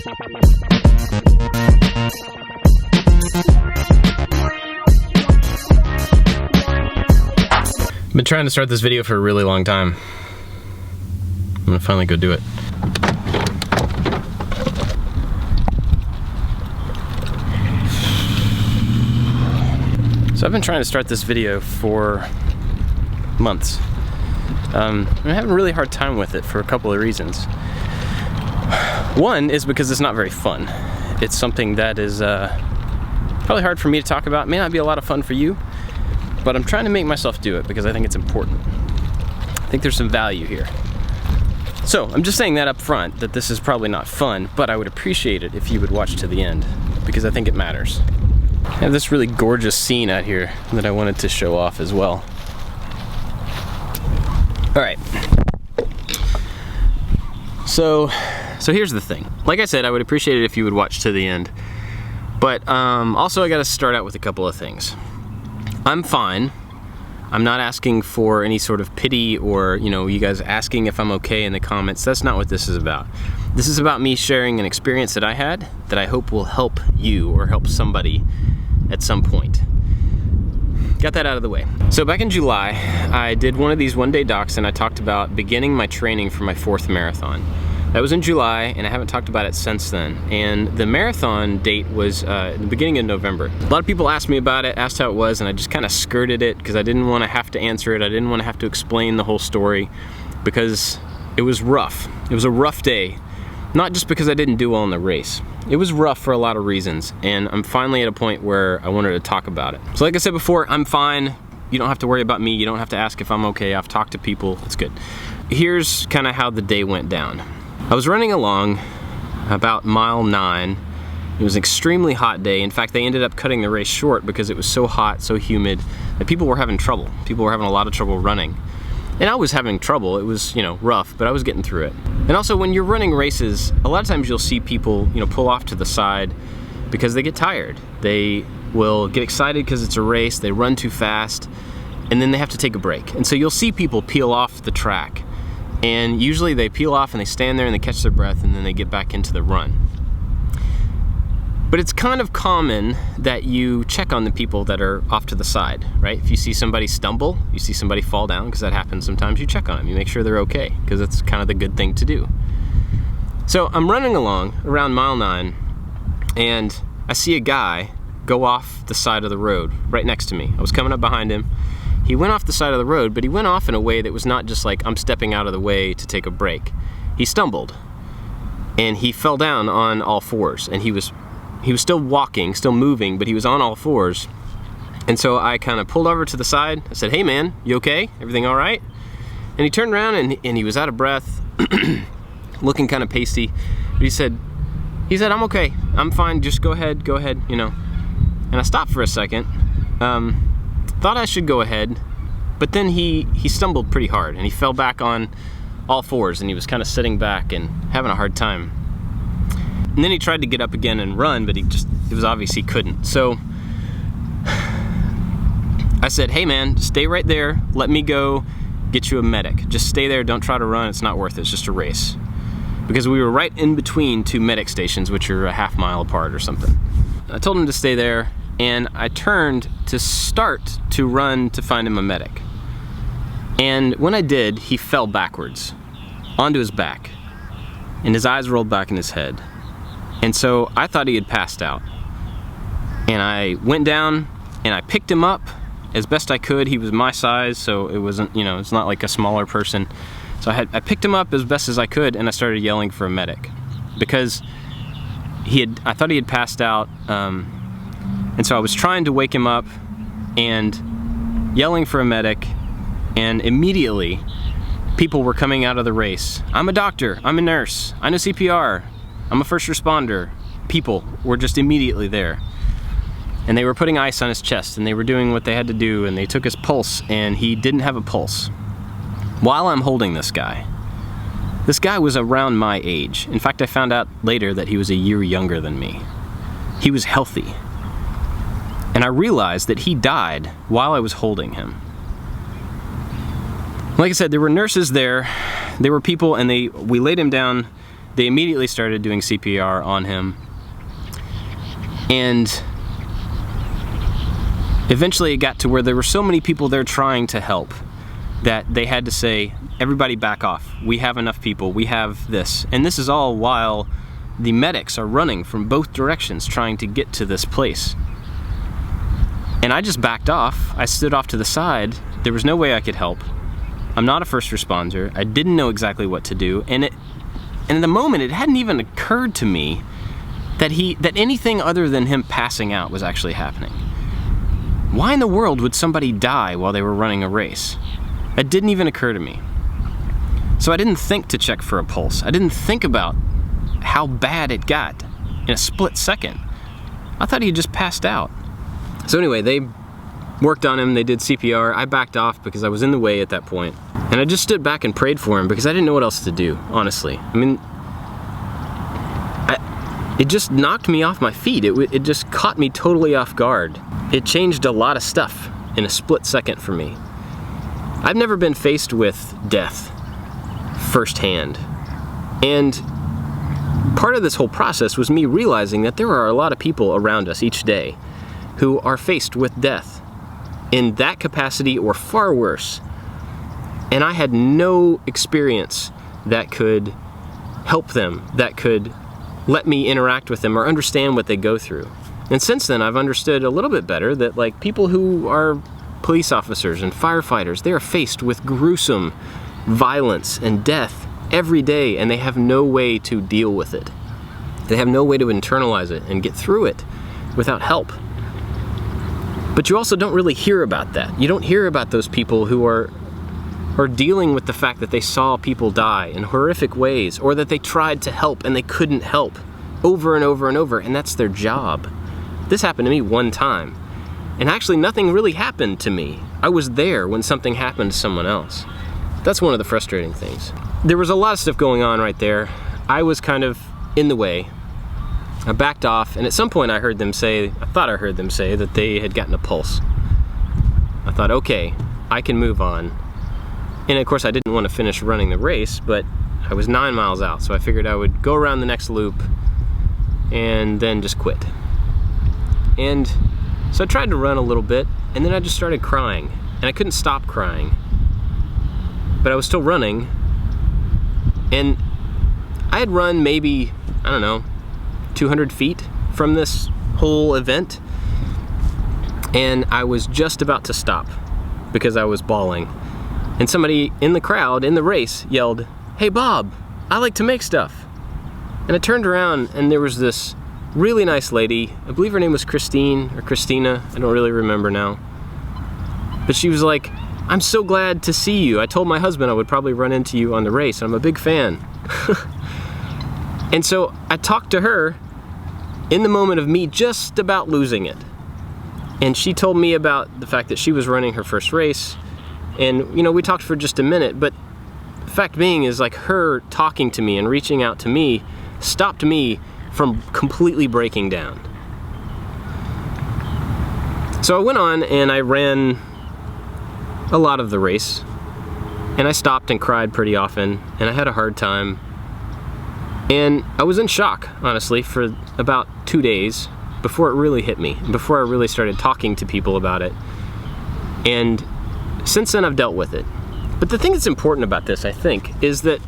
I've been trying to start this video for a really long time. I'm gonna finally go do it. So I've been trying to start this video for months. I'm having a really hard time with it for a couple of reasons. One is because it's not very fun. It's something that is probably hard for me to talk about. It may not be a lot of fun for you, but I'm trying to make myself do it because I think it's important. I think there's some value here. So I'm just saying that up front, that this is probably not fun, but I would appreciate it if you would watch to the end because I think it matters. I have this really gorgeous scene out here that I wanted to show off as well. All right. So here's the thing. Like I said, I would appreciate it if you would watch to the end. But also I gotta start out with a couple of things. I'm fine. I'm not asking for any sort of pity or, you know, you guys asking if I'm okay in the comments. That's not what this is about. This is about me sharing an experience that I had that I hope will help you or help somebody at some point. Got that out of the way. So back in July, I did one of these one-day docs and I talked about beginning my training for my 4th marathon. That was in July, and I haven't talked about it since then. And the marathon date was the beginning of November. A lot of people asked me about it, asked how it was, and I just kind of skirted it because I didn't want to have to answer it. I didn't want to have to explain the whole story because it was rough. It was a rough day. Not just because I didn't do well in the race. It was rough for a lot of reasons, and I'm finally at a point where I wanted to talk about it. So like I said before, I'm fine. You don't have to worry about me. You don't have to ask if I'm okay. I've talked to people. It's good. Here's kind of how the day went down. I was running along about mile 9. It was an extremely hot day. In fact, they ended up cutting the race short because it was so hot, so humid, that people were having trouble. People were having a lot of trouble running. And I was having trouble. It was, you know, rough, but I was getting through it. And also when you're running races, a lot of times you'll see people, you know, pull off to the side because they get tired. They will get excited because it's a race, they run too fast, and then they have to take a break. And so you'll see people peel off the track. And usually they peel off and they stand there and they catch their breath and then they get back into the run. But it's kind of common that you check on the people that are off to the side, right? If you see somebody stumble, you see somebody fall down, because that happens sometimes, you check on them, you make sure they're okay, because that's kind of the good thing to do. So I'm running along around mile 9 and I see a guy go off the side of the road right next to me. I was coming up behind him. He went off the side of the road, but he went off in a way that was not just like I'm stepping out of the way to take a break. He stumbled and he fell down on all 4s, and he was still walking, still moving, but he was on all 4s. And so I kind of pulled over to the side. I said, "Hey man, you okay? Everything all right?" And he turned around and he was out of breath, looking kind of pasty. But he said, "I'm okay. I'm fine. Just go ahead, you know." And I stopped for a second. Thought I should go ahead, but then he stumbled pretty hard and he fell back on all 4s and he was kind of sitting back and having a hard time. And then he tried to get up again and run, but it was obvious he couldn't. So I said, "Hey man, stay right there. Let me go get you a medic. Just stay there, don't try to run, it's not worth it, it's just a race." Because we were right in between 2 medic stations, which are a half mile apart or something. I told him to stay there, and I turned to start to run to find him a medic. And when I did, he fell backwards onto his back, and his eyes rolled back in his head. And so I thought he had passed out. And I went down and I picked him up as best I could. He was my size, so it wasn't, you know, it's not like a smaller person. So I picked him up as best as I could, and I started yelling for a medic because I thought he had passed out. And so I was trying to wake him up and yelling for a medic, and immediately people were coming out of the race. "I'm a doctor, I'm a nurse, I know CPR, I'm a first responder." People were just immediately there. And they were putting ice on his chest and they were doing what they had to do, and they took his pulse and he didn't have a pulse. While I'm holding this guy was around my age. In fact, I found out later that he was a year younger than me. He was healthy. And I realized that he died while I was holding him. Like I said, there were nurses there, there were people, and we laid him down. They immediately started doing CPR on him. And eventually it got to where there were so many people there trying to help that they had to say, everybody back off. We have enough people. We have this. And this is all while the medics are running from both directions trying to get to this place. And I just backed off. I stood off to the side. There was no way I could help. I'm not a first responder. I didn't know exactly what to do. And in the moment, it hadn't even occurred to me that anything other than him passing out was actually happening. Why in the world would somebody die while they were running a race? That didn't even occur to me. So I didn't think to check for a pulse. I didn't think about how bad it got in a split second. I thought he had just passed out. So anyway, they worked on him, they did CPR. I backed off because I was in the way at that point. And I just stood back and prayed for him because I didn't know what else to do, honestly. I mean, it just knocked me off my feet. It just caught me totally off guard. It changed a lot of stuff in a split second for me. I've never been faced with death firsthand. And part of this whole process was me realizing that there are a lot of people around us each day who are faced with death in that capacity or far worse. And I had no experience that could help them, that could let me interact with them or understand what they go through. And since then, I've understood a little bit better that, like, people who are police officers and firefighters, they are faced with gruesome violence and death every day, and they have no way to deal with it. They have no way to internalize it and get through it without help. But you also don't really hear about that. You don't hear about those people who are dealing with the fact that they saw people die in horrific ways, or that they tried to help and they couldn't help over and over and over, and that's their job. This happened to me one time, and actually nothing really happened to me. I was there when something happened to someone else. That's one of the frustrating things. There was a lot of stuff going on right there. I was kind of in the way. I backed off, and at some point I thought I heard them say that they had gotten a pulse. I thought, okay, I can move on. And of course I didn't want to finish running the race, but I was 9 miles out, so I figured I would go around the next loop and then just quit. And so I tried to run a little bit, and then I just started crying, and I couldn't stop crying. But I was still running, and I had run maybe, I don't know, 200 feet from this whole event, and I was just about to stop because I was bawling. And somebody in the crowd, in the race, yelled, "Hey Bob, I like to make stuff." And I turned around, and there was this really nice lady. I believe her name was Christine or Christina. I don't really remember now. But she was like, "I'm so glad to see you. I told my husband I would probably run into you on the race. I'm a big fan." And so I talked to her in the moment of me just about losing it. And she told me about the fact that she was running her first race. And, you know, we talked for just a minute, but the fact being is, like, her talking to me and reaching out to me stopped me from completely breaking down. So I went on and I ran a lot of the race, and I stopped and cried pretty often, and I had a hard time. And I was in shock, honestly, for about 2 days before it really hit me, before I really started talking to people about it. And since then I've dealt with it. But the thing that's important about this, I think, is that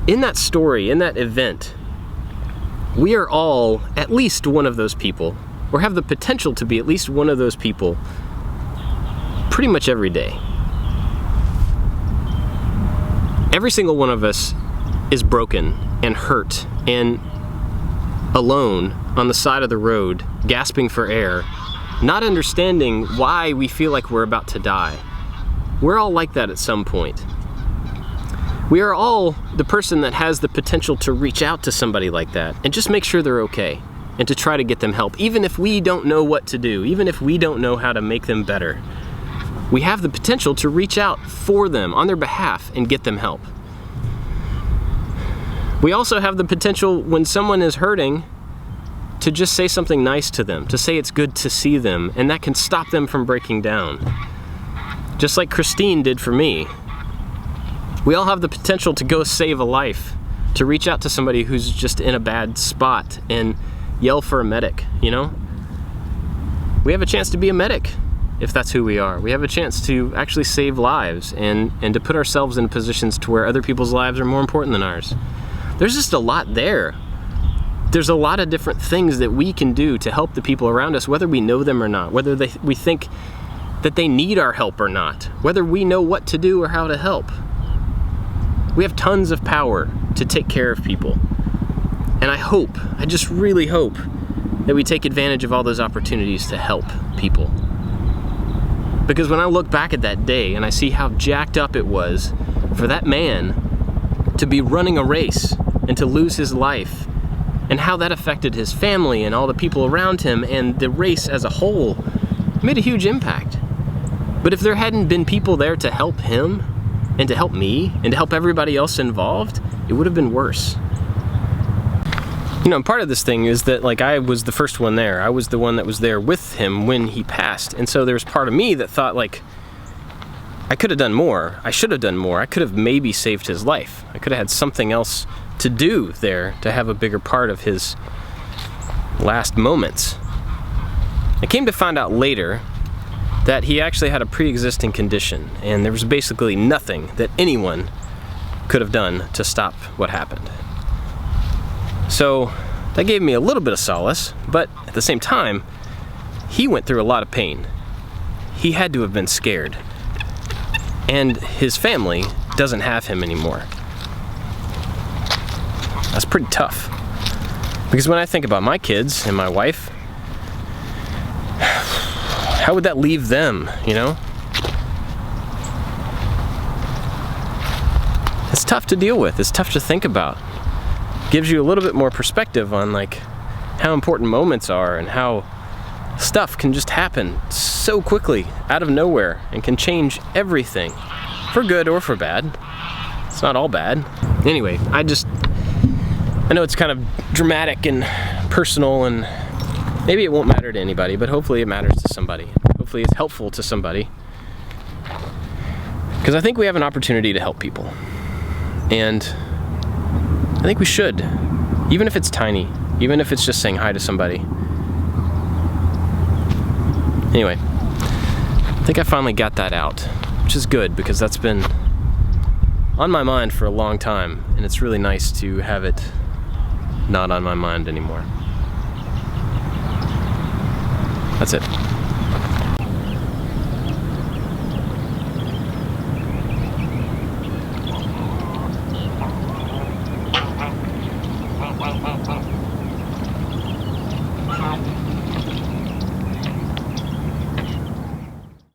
in that story, in that event, we are all at least one of those people, or have the potential to be at least one of those people pretty much every day. Every single one of us is broken and hurt and alone on the side of the road, gasping for air, not understanding why we feel like we're about to die. We're all like that at some point. We are all the person that has the potential to reach out to somebody like that and just make sure they're okay, and to try to get them help, even if we don't know what to do, even if we don't know how to make them better. We have the potential to reach out for them on their behalf and get them help. We also have the potential, when someone is hurting, to just say something nice to them, to say it's good to see them, and that can stop them from breaking down. Just like Christine did for me. We all have the potential to go save a life to reach out to somebody who's just in a bad spot and yell for a medic, you know? We have a chance to be a medic if that's who we are. We have a chance to actually save lives and to put ourselves in positions to where other people's lives are more important than ours. There's just a lot there. There's a lot of different things that we can do to help the people around us, whether we know them or not, whether we think that they need our help or not, whether we know what to do or how to help. We have tons of power to take care of people. And I just really hope that we take advantage of all those opportunities to help people. Because when I look back at that day and I see how jacked up it was for that man to be running a race and to lose his life, and how that affected his family and all the people around him and the race as a whole, it made a huge impact. But if there hadn't been people there to help him and to help me and to help everybody else involved, it would have been worse. You know, part of this thing is that, like, I was the first one there. I was the one that was there with him when he passed. And so there's part of me that thought, like, I could have done more. I should have done more. I could have maybe saved his life. I could have had something else to do there to have a bigger part of his last moments. I came to find out later that he actually had a pre-existing condition, and there was basically nothing that anyone could have done to stop what happened. So that gave me a little bit of solace, but at the same time, he went through a lot of pain. He had to have been scared. And his family doesn't have him anymore. That's pretty tough. Because when I think about my kids and my wife, how would that leave them, you know? It's tough to deal with. It's tough to think about. Gives you a little bit more perspective on, like, how important moments are and how stuff can just happen so quickly out of nowhere and can change everything, for good or for bad. It's not all bad. Anyway, I know it's kind of dramatic and personal, and maybe it won't matter to anybody, but hopefully it matters to somebody. Hopefully it's helpful to somebody. Because I think we have an opportunity to help people. And I think we should, even if it's tiny, even if it's just saying hi to somebody. Anyway, I think I finally got that out, which is good because that's been on my mind for a long time, and it's really nice to have it not on my mind anymore. That's it. Wow.